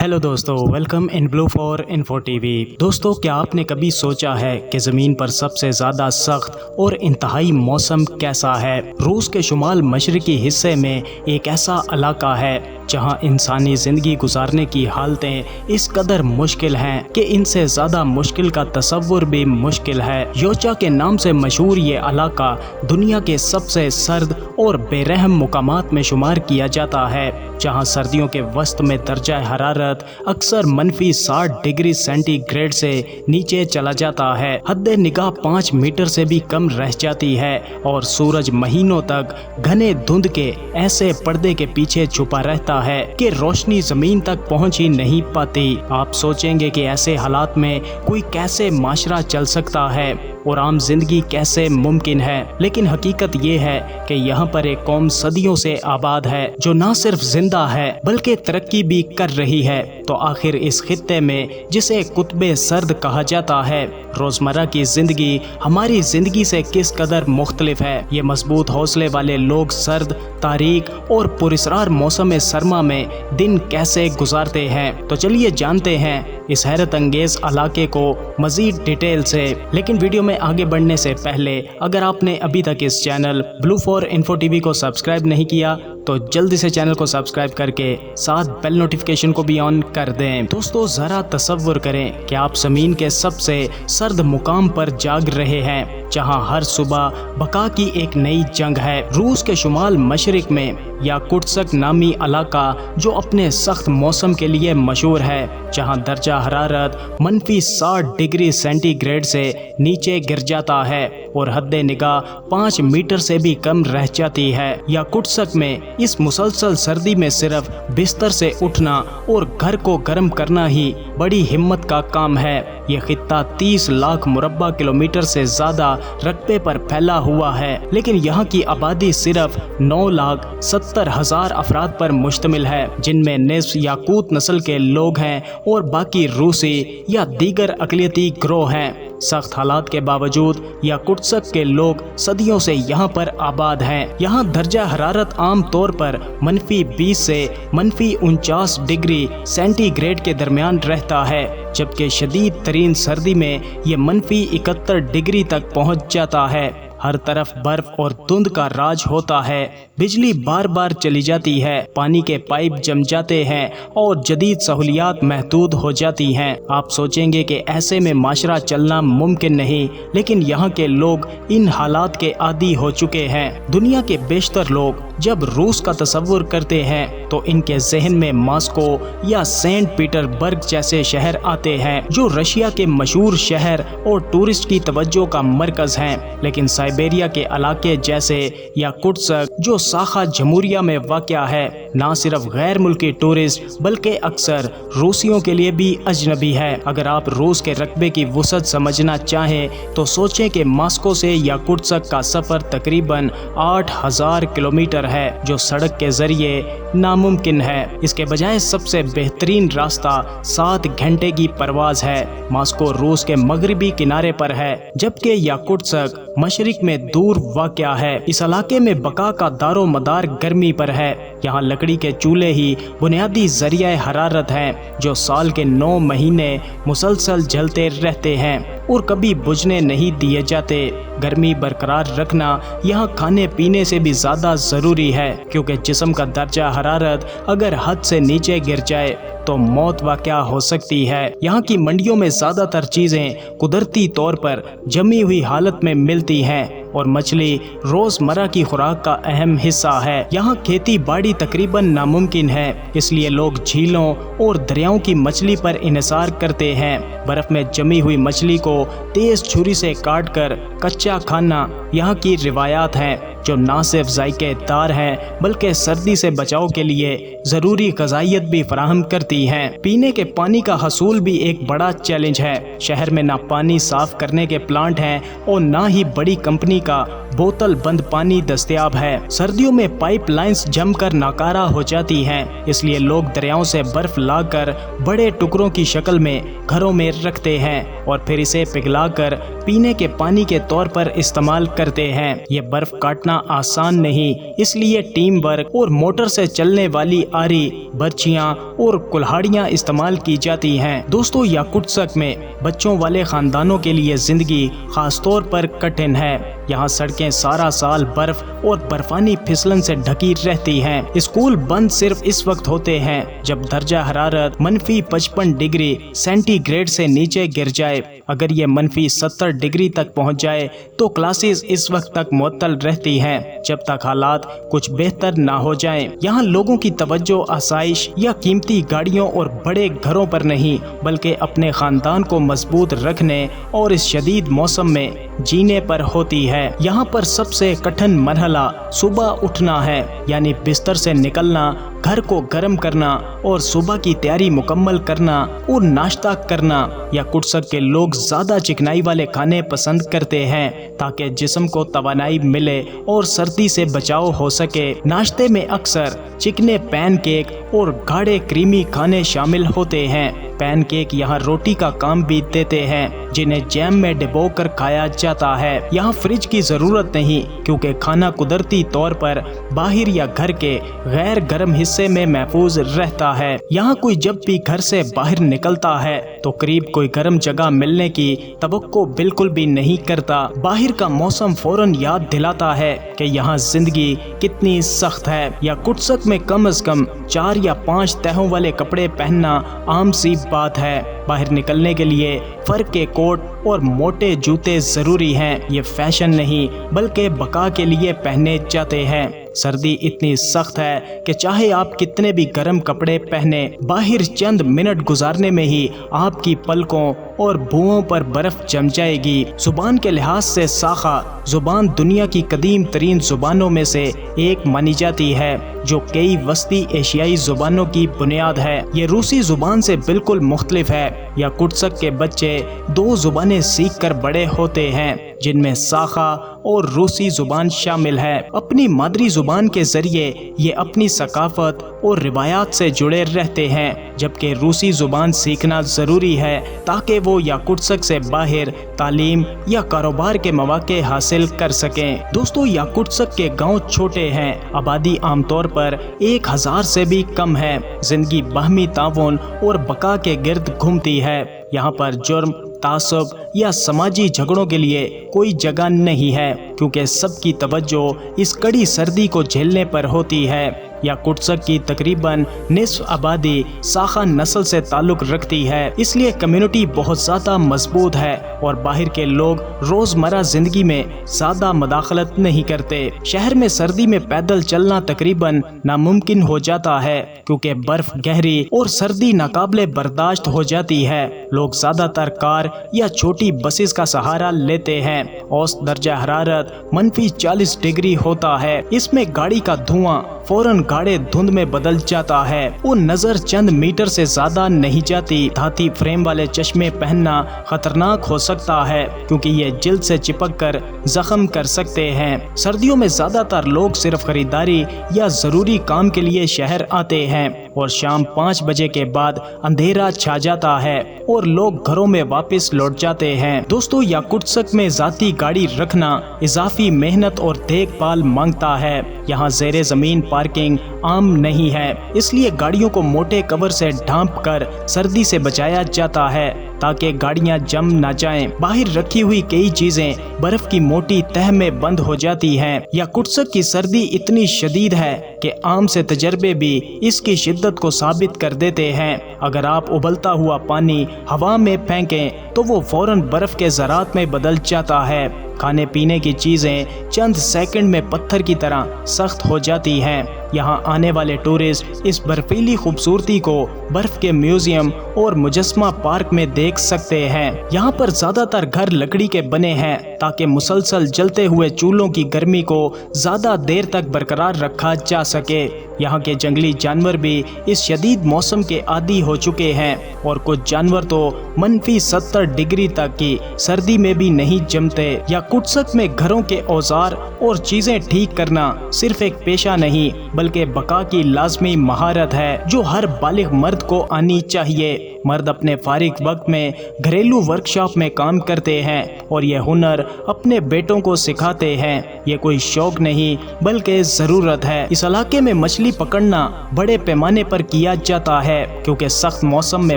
Hello दोस्तों, welcome in blue for info TV. दोस्तों, क्या आपने कभी सोचा है कि ज़मीन पर सबसे ज़्यादा सख्त और इंतहाई मौसम कैसा है? रूस के शुमाल मशरकी हिस्से में एक ऐसा इलाका है जहां इंसानी ज़िंदगी गुजारने की हालतें इस कदर मुश्किल हैं कि इनसे ज़्यादा मुश्किल का तसव्वुर भी मुश्किल है। योचा के नाम से मशहूर ये इलाका दुनिया के सबसे सर्द और बेरहम मुकामात में शुमार किया जाता है, जहां सर्दियों के वस्त में दर्जा हरारत अक्सर -60 डिग्री सेंटीग्रेड से नीचे चला जाता है। हद निगाह 5 मीटर से भी कम रह जाती है और सूरज महीनों तक घने धुंध के ऐसे पर्दे के पीछे छुपा रहता है कि रोशनी जमीन तक पहुंच ही नहीं पाती। आप सोचेंगे कि ऐसे हालात में कोई कैसे माशरा चल सकता है और आम जिंदगी कैसे मुमकिन है, लेकिन हकीकत ये है कि यहाँ पर एक कौम सदियों से आबाद है जो न सिर्फ जिंदा है बल्कि तरक्की भी कर रही है। तो आखिर इस खित्ते में, जिसे कुतबे सर्द कहा जाता है, रोजमर्रा की जिंदगी हमारी जिंदगी से किस कदर मुख्तलिफ है? ये मजबूत हौसले वाले लोग सर्द, तारीक और पुरस्रार मौसम सरमा में दिन कैसे गुजारते हैं? तो चलिए जानते हैं इस हैरत अंगेज इलाके को मजीद डिटेल से। लेकिन वीडियो में आगे बढ़ने से पहले अगर आपने अभी तक इस channel blue for info TV को सब्सक्राइब नहीं किया तो जल्दी से चैनल को सब्सक्राइब करके साथ बेल नोटिफिकेशन को भी ऑन कर दें। दोस्तों, जरा तसव्वुर करें कि आप जमीन के सबसे सर्द मुकाम पर जाग रहे हैं, जहां हर सुबह बका की एक नई जंग है। रूस के शुमाल मशरिक में याकुत्स्क नामी इलाका जो अपने सख्त मौसम के लिए मशहूर है, जहां दर्जा हरारत -60 डिग्री सेंटीग्रेड से नीचे गिर जाता है और हद निगाह 5 मीटर से भी कम रह जाती है। याकुत्स्क में इस मुसलसल सर्दी में सिर्फ बिस्तर से उठना और घर को गर्म करना ही बड़ी हिम्मत का काम है। यह खित्ता 30 लाख मुरब्बा किलोमीटर से ज्यादा रकबे पर फैला हुआ है, लेकिन यहाँ की आबादी सिर्फ 9,70,000 अफराद पर मुश्तमिल है, जिनमें निस्फ याकूत नस्ल के लोग हैं और बाकी रूसी या दीगर अक़लियती गिरोह हैं। सख्त हालात के बावजूद याकुत्स्क के लोग सदियों से यहाँ पर आबाद हैं। यहाँ दर्जा हरारत आम तौर पर -20 से -49 डिग्री सेंटीग्रेड के दरमियान रहता है, जबकि शदीद तरीन सर्दी में ये -71 डिग्री तक पहुँच जाता है। हर तरफ बर्फ और धुंध का राज होता है, बिजली बार बार चली जाती है, पानी के पाइप जम जाते हैं और जदीद सहूलियात महदूद हो जाती हैं। आप सोचेंगे कि ऐसे में माशरा चलना मुमकिन नहीं, लेकिन यहाँ के लोग इन हालात के आदी हो चुके हैं। दुनिया के बेशतर लोग जब रूस का तसव्वुर करते हैं तो इनके जहन में मॉस्को या सेंट पीटरबर्ग जैसे शहर आते हैं, जो रशिया के मशहूर शहर और टूरिस्ट की तवज्जो का मरकज हैं। लेकिन साइबेरिया के इलाके जैसे याकुत्स्क, जो साखा जमहूरिया में वाक़या है, न सिर्फ गैर मुल्की टूरिस्ट बल्कि अक्सर रूसियों के लिए भी अजनबी है। अगर आप रूस के रकबे की वुसअत समझना चाहें तो सोचें कि मॉस्को से याकुत्स्क का सफ़र तकरीबन 8,000 किलोमीटर है, जो सड़क के जरिए नामुमकिन है। इसके बजाय सबसे बेहतरीन रास्ता 7 घंटे की परवाज है। मॉस्को रूस के मगरबी किनारे पर है, जबकि याकुत्स्क मशरिक में दूर वाक़या है। इस इलाके में बका का दारो मदार गर्मी पर है। यहाँ लकड़ी के चूल्हे ही बुनियादी जरिया हरारत हैं, जो साल के 9 महीने मुसलसल जलते रहते हैं और कभी बुझने नहीं दिए जाते। गर्मी बरकरार रखना यहाँ खाने पीने से भी ज़्यादा ज़रूरी है, क्योंकि जिस्म का दर्जा हरारत अगर हद से नीचे गिर जाए तो मौत वाक़या हो सकती है। यहाँ की मंडियों में ज़्यादातर चीज़ें कुदरती तौर पर जमी हुई हालत में मिलती हैं और मछली रोज़मर्रा की खुराक का अहम हिस्सा है। यहाँ खेती बाड़ी तकरीबन नामुमकिन है, इसलिए लोग झीलों और दरियाओं की मछली पर इन्हिसार करते हैं। बर्फ़ में जमी हुई मछली को तेज़ छुरी से काट कर कच्चा खाना यहाँ की रिवायात हैं, जो न सिर्फ जायकेदार हैं बल्कि सर्दी से बचाव के लिए ज़रूरी ग़िज़ाइयत भी फराहम करती हैं। पीने के पानी का हसूल भी एक बड़ा चैलेंज है। शहर में ना पानी साफ करने के प्लांट हैं और ना ही बड़ी कंपनी का बोतल बंद पानी दस्तयाब है। सर्दियों में पाइप लाइन्स जमकर नाकारा हो जाती हैं, इसलिए लोग दरियाओं से बर्फ लाकर बड़े टुकड़ों की शक्ल में घरों में रखते हैं और फिर इसे पिघलाकर पीने के पानी के तौर पर इस्तेमाल करते हैं। ये बर्फ काटना اتنا आसान नहीं, इसलिए टीम वर्क और मोटर से चलने वाली आरी, बर्छियाँ और कुल्हाड़ियाँ इस्तेमाल की जाती हैं। दोस्तों, याकुत्स्क में बच्चों वाले खानदानों के लिए जिंदगी खास तौर पर कठिन है। यहाँ सड़कें सारा साल बर्फ और बर्फानी फिसलन से ढकी रहती हैं। स्कूल बंद सिर्फ इस वक्त होते हैं जब दर्जा हरारत -55 डिग्री सेंटीग्रेड से नीचे गिर जाए। अगर ये -70 डिग्री तक पहुँच जाए तो क्लासेस इस वक्त तक मुअत्तल रहती हैं जब तक हालात कुछ बेहतर ना हो जाएं। यहाँ लोगों की तवज्जो आसाइश या कीमती गाड़ियों और बड़े घरों पर नहीं, बल्कि अपने खानदान को मजबूत रखने और इस शदीद मौसम में जीने पर होती है। यहाँ पर सबसे कठिन मरहला सुबह उठना है, यानी बिस्तर से निकलना, घर को गर्म करना और सुबह की तैयारी मुकम्मल करना और नाश्ता करना। याकुत्स्क के लोग ज्यादा चिकनाई वाले खाने पसंद करते हैं ताकि जिस्म को तवानाई मिले और सर्दी से बचाव हो सके। नाश्ते में अक्सर चिकने पैनकेक और गाढ़े क्रीमी खाने शामिल होते हैं। पैनकेक यहाँ रोटी का काम भी देते हैं, जिन्हें जैम में डिबो कर खाया जाता है। यहाँ फ्रिज की जरूरत नहीं, क्योंकि खाना कुदरती तौर पर बाहर या घर के गैर गर्म हिस्से में महफूज रहता है। यहाँ कोई जब भी घर से बाहर निकलता है तो करीब कोई गर्म जगह मिलने की तवक्को बिल्कुल भी नहीं करता। बाहर का मौसम फौरन याद दिलाता है कि यहाँ जिंदगी कितनी सख्त है। याकुत्स्क में कम से कम 4 या 5 तहों वाले कपड़े पहनना आम सी बात है। बाहर निकलने के लिए फर के कोट और मोटे जूते जरूरी हैं। ये फैशन नहीं, बल्कि बका के लिए पहने जाते हैं। सर्दी इतनी सख्त है कि चाहे आप कितने भी गर्म कपड़े पहने, बाहर चंद मिनट गुजारने में ही आपकी पलकों और भुओं पर बर्फ जम जाएगी। जुबान के लिहाज से साखा जुबान दुनिया की कदीम तरीन जुबानों में से एक मानी जाती है, जो कई वस्ती एशियाई जुबानों की बुनियाद है। ये रूसी जुबान से बिल्कुल मुख्तलिफ है। याकुत्स्क के बच्चे 2 जुबानें सीख कर बड़े होते हैं, जिनमें साखा और रूसी जुबान शामिल है। अपनी मादरी जुबान के जरिए ये अपनी सकाफत और रिवायात से जुड़े रहते हैं, जबकि रूसी जुबान सीखना जरूरी है ताकि वो याकुत्स्क से बाहर तालीम या कारोबार के मौके हासिल कर सकें। दोस्तों, याकुत्स्क के गांव छोटे हैं, आबादी आमतौर पर 1000 से भी कम है। जिंदगी बाहमी ताउन और बका के गिर्द घूमती है। यहाँ पर जुर्म, तासब या समाजी झगड़ों के लिए कोई जगह नहीं है, क्योंकि सबकी तवज्जो इस कड़ी सर्दी को झेलने पर होती है। याकुत्स्क की तकरीबन निस्फ आबादी साखा नस्ल से ताल्लुक रखती है, इसलिए कम्युनिटी बहुत ज़्यादा मजबूत है और बाहर के लोग रोज़मर्रा जिंदगी में ज़्यादा मदाखलत नहीं करते। शहर में सर्दी में पैदल चलना तकरीबन नामुमकिन हो जाता है, क्योंकि बर्फ गहरी और सर्दी नाकाबिले बर्दाश्त हो जाती है। लोग ज़्यादातर कार या छोटी बसेस का सहारा लेते हैं। औसत दर्जा हरारत -40 डिग्री होता है। इसमें गाड़ी का धुआं फौरन गाढ़े धुंध में बदल जाता है और नजर चंद मीटर से ज्यादा नहीं जाती। धाती फ्रेम वाले चश्मे पहनना खतरनाक हो सकता है, क्योंकि ये जिल्द से चिपक कर जख्म कर सकते हैं। सर्दियों में ज्यादातर लोग सिर्फ खरीदारी या जरूरी काम के लिए शहर आते हैं और शाम 5 बजे के बाद अंधेरा छा जाता है और लोग घरों में वापस लौट जाते हैं। दोस्तों, याकुत्स्क में जाती गाड़ी रखना इजाफी मेहनत और देखभाल मांगता है। यहाँ ज़ेरे ज़मीन पार्किंग आम नहीं है, इसलिए गाड़ियों को मोटे कवर से ढांप कर सर्दी से बचाया जाता है ताकि गाड़ियां जम न जाएं। बाहर रखी हुई कई चीजें बर्फ की मोटी तह में बंद हो जाती हैं। याकुत्स्क की सर्दी इतनी शदीद है कि आम से तजर्बे भी इसकी शिद्दत को साबित कर देते हैं। अगर आप उबलता हुआ पानी हवा में फेंकें तो वो फौरन बर्फ के ज़रात में बदल जाता है। खाने पीने की चीजें चंद सेकंड में पत्थर की तरह सख्त हो जाती हैं। यहाँ आने वाले टूरिस्ट इस बर्फीली खूबसूरती को बर्फ के म्यूजियम और मुजस्मा पार्क में देख सकते हैं। यहाँ पर ज्यादातर घर लकड़ी के बने हैं ताकि मुसलसल जलते हुए चूल्हों की गर्मी को ज्यादा देर तक बरकरार रखा जा सके। यहाँ के जंगली जानवर भी इस शदीद मौसम के आदी हो चुके हैं और कुछ जानवर तो -70 डिग्री तक की सर्दी में भी नहीं जमते। या याकुत्स्क में घरों के औजार और चीजें ठीक करना सिर्फ एक पेशा नहीं बल्कि बका की लाजमी महारत है जो हर बालिग मर्द को आनी चाहिए। मर्द अपने फारिग वक्त में घरेलू वर्कशॉप में काम करते हैं और ये हुनर अपने बेटों को सिखाते हैं। ये कोई शौक नहीं बल्कि ज़रूरत है। इस इलाके में मछली पकड़ना बड़े पैमाने पर किया जाता है क्योंकि सख्त मौसम में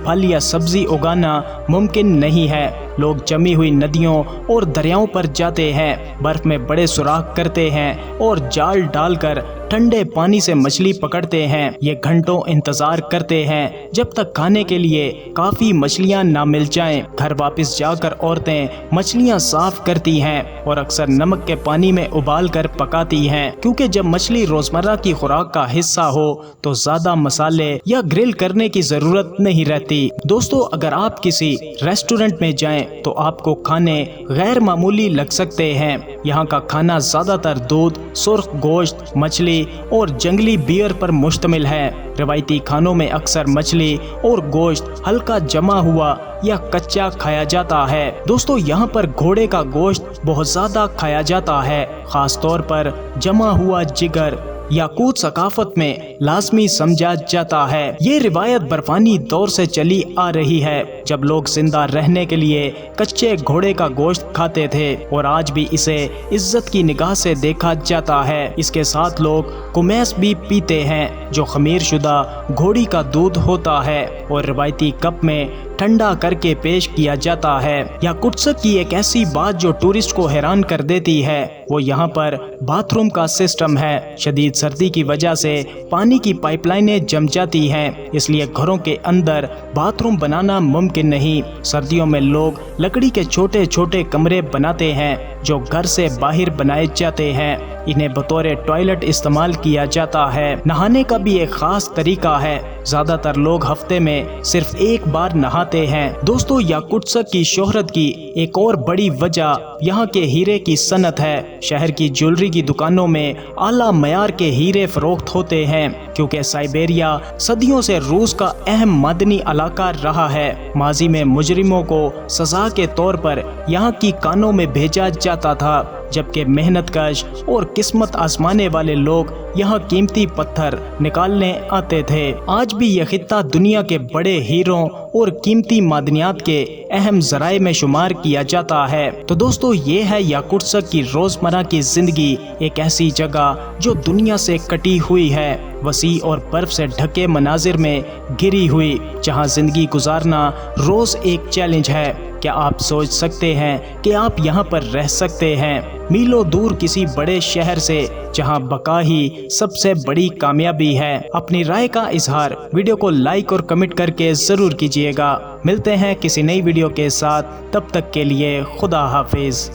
फल या सब्जी उगाना मुमकिन नहीं है। लोग जमी हुई नदियों और दरियाओं पर जाते हैं, बर्फ में बड़े सुराख करते हैं और जाल डालकर ठंडे पानी से मछली पकड़ते हैं। ये घंटों इंतजार करते हैं जब तक खाने के लिए काफी मछलियां ना मिल जाएं। घर वापस जाकर औरतें मछलियां साफ करती हैं और अक्सर नमक के पानी में उबाल कर पकाती हैं क्योंकि जब मछली रोजमर्रा की खुराक का हिस्सा हो तो ज्यादा मसाले या ग्रिल करने की जरूरत नहीं रहती। दोस्तों, अगर आप किसी रेस्टोरेंट में जाएं तो आपको खाने गैर मामूली लग सकते हैं। यहाँ का खाना ज्यादातर दूध, सुर्ख गोश्त, मछली और जंगली बियर पर मुश्तमिल है। रवायती खानों में अक्सर मछली और गोश्त हल्का जमा हुआ या कच्चा खाया जाता है। दोस्तों, यहाँ पर घोड़े का गोश्त बहुत ज्यादा खाया जाता है, खास तौर पर जमा हुआ जिगर याकूत सकाफत में लाजमी समझा जाता है। ये रिवायत बर्फानी दौर से चली आ रही है जब लोग जिंदा रहने के लिए कच्चे घोड़े का गोश्त खाते थे और आज भी इसे इज्जत की निगाह से देखा जाता है। इसके साथ लोग कुमैस भी पीते हैं जो खमीर शुदा घोड़ी का दूध होता है और रिवायती कप में ठंडा करके पेश किया जाता है। याकुत्स्क की एक ऐसी बात जो टूरिस्ट को हैरान कर देती है वो यहाँ पर बाथरूम का सिस्टम है। शदीद सर्दी की वजह से पानी की पाइपलाइनें जम जाती हैं, इसलिए घरों के अंदर बाथरूम बनाना मुमकिन नहीं। सर्दियों में लोग लकड़ी के छोटे छोटे कमरे बनाते हैं जो घर से बाहर बनाए जाते हैं। इन्हें बतौर टॉयलेट इस्तेमाल किया जाता है। नहाने का भी एक खास तरीका है। ज्यादातर लोग हफ्ते में सिर्फ एक बार नहाते हैं। दोस्तों, याकुत्स्क की शोहरत की एक और बड़ी वजह यहाँ के हीरे की सनत है। शहर की ज्वेलरी की दुकानों में आला मयार के हीरे फरोख्त होते हैं क्योंकि साइबेरिया सदियों से रूस का अहम मादनी इलाका रहा है। माजी में मुजरिमों को सजा के तौर पर यहाँ की कानों में भेजा जाता था, जबकि मेहनतकश और किस्मत आजमाने वाले लोग यहाँ कीमती पत्थर निकालने आते थे। आज भी यह खित्ता दुनिया के बड़े हीरों और कीमती मादनियात के अहम जराए में शुमार किया जाता है। तो दोस्तों, ये है याकुत्स्क की रोजमर्रा की जिंदगी, एक ऐसी जगह जो दुनिया से कटी हुई है, वसी और बर्फ से ढके मनाजिर में घिरी हुई, जहाँ जिंदगी गुजारना रोज एक चैलेंज है। क्या आप सोच सकते हैं कि आप यहाँ पर रह सकते हैं मीलों दूर किसी बड़े शहर से जहाँ बका ही सबसे बड़ी कामयाबी है? अपनी राय का इजहार वीडियो को लाइक और कमेंट करके जरूर कीजिएगा। मिलते हैं किसी नई वीडियो के साथ, तब तक के लिए खुदा हाफिज।